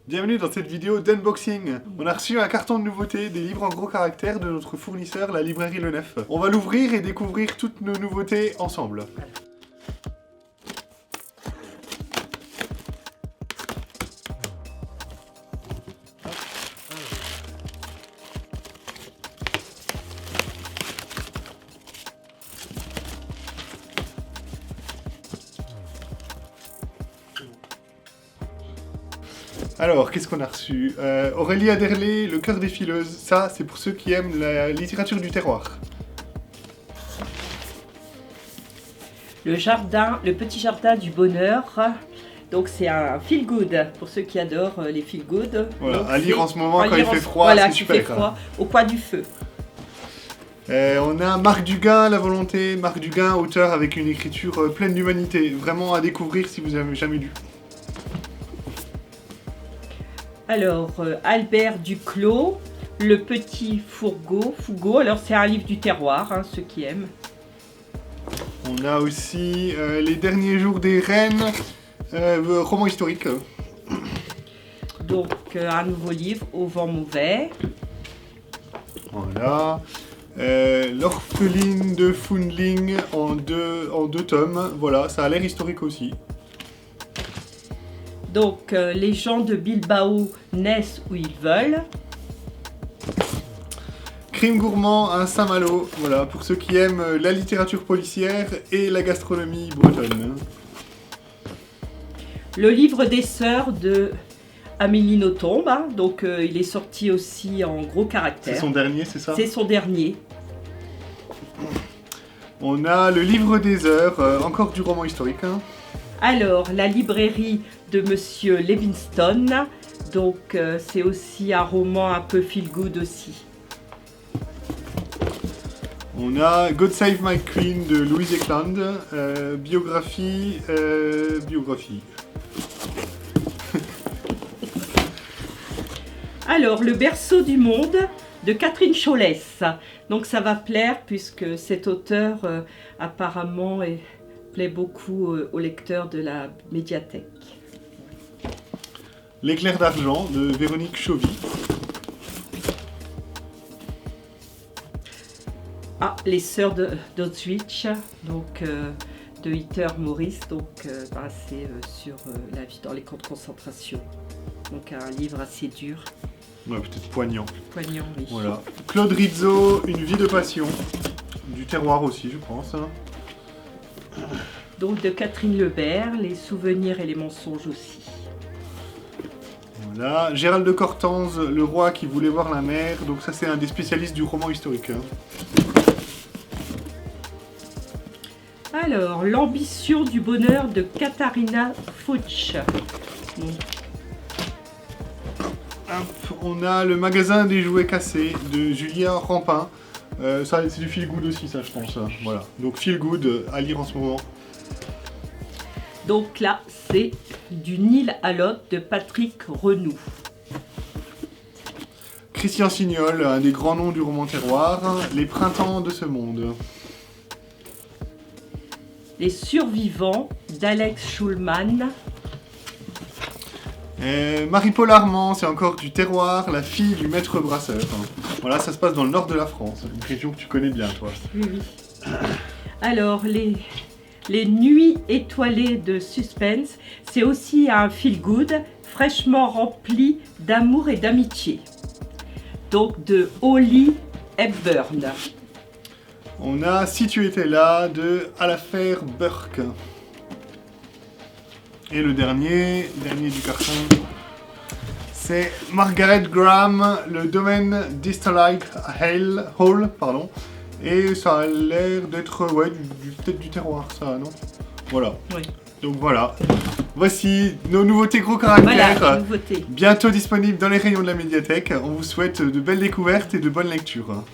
Bienvenue dans cette vidéo d'unboxing. On a reçu un carton de nouveautés, des livres en gros caractères de notre fournisseur, la librairie Le Neuf. On va l'ouvrir et découvrir toutes nos nouveautés ensemble. Alors, qu'est-ce qu'on a reçu? Aurélie Aderlé, Le cœur des fileuses. Ça, c'est pour ceux qui aiment la littérature du terroir. Le petit jardin du bonheur. Donc c'est un feel good pour ceux qui adorent les feel good. Voilà, donc, à lire en ce moment quand il fait froid, voilà, c'est super. Fait froid, au coin du feu. On a Marc Duguin, La Volonté. Marc Duguin, auteur avec une écriture pleine d'humanité. Vraiment à découvrir si vous n'avez jamais lu. Alors, Albert Duclos, Le petit Fougo. Alors c'est un livre du terroir, hein, ceux qui aiment. On a aussi Les derniers jours des reines, roman historique. Donc un nouveau livre, Au vent mauvais. Voilà. L'orpheline de Foundling en deux tomes. Voilà, ça a l'air historique aussi. Donc les gens de Bilbao naissent où ils veulent. Crime gourmand à Saint-Malo. Voilà, pour ceux qui aiment la littérature policière et la gastronomie bretonne. Le livre des sœurs de Amélie Nothomb, hein, donc il est sorti aussi en gros caractères. C'est son dernier, c'est ça? C'est son dernier. On a Le livre des heures, encore du roman historique. Hein. Alors, la librairie de Monsieur Livingstone, donc c'est aussi un roman un peu feel good aussi. On a God Save My Queen de Louise Eklund, biographie. Alors, Le berceau du monde de Catherine Cholès. Donc ça va plaire puisque cet auteur apparemment plaît beaucoup aux lecteurs de la médiathèque. L'éclair d'argent de Véronique Chauvy. Ah, Les sœurs d'Auschwitz, donc de Hitler Maurice, donc c'est sur la vie dans les camps de concentration. Donc un livre assez dur. Ouais, peut-être poignant. Poignant, oui. Voilà. Claude Rizzo, Une vie de passion. Du terroir aussi, je pense. Hein. Donc de Catherine Lebert, Les souvenirs et les mensonges aussi. Voilà. Gérald de Cortanze, Le roi qui voulait voir la mer. Donc ça, c'est un des spécialistes du roman historique. Hein. Alors, L'ambition du bonheur de Katharina Fuchs. On a Le magasin des jouets cassés de Julien Rampin. Ça, c'est du feel good aussi, ça, je pense. Voilà. Donc feel good à lire en ce moment. Donc là, c'est Du Nil à l'autre de Patrick Renoux. Christian Signol, un des grands noms du roman terroir. Les printemps de ce monde. Les survivants d'Alex Schulman. Marie-Paul Armand, c'est encore du terroir, la fille du maître brasseur. Voilà, ça se passe dans le nord de la France, une région que tu connais bien, toi. Oui. Alors, les nuits étoilées de suspense, c'est aussi un feel-good fraîchement rempli d'amour et d'amitié. Donc, de Holly Hepburn. On a Si tu étais là, de Alastair Burke. Et le dernier du carton, c'est Margaret Graham, Le domaine d'Easterlike Hall, pardon. Et ça a l'air d'être, ouais, peut-être du terroir, ça, non? Voilà. Oui. Donc voilà. Voici nos nouveautés gros caractères. Voilà, nouveautés. Bientôt disponibles dans les rayons de la médiathèque. On vous souhaite de belles découvertes et de bonnes lectures.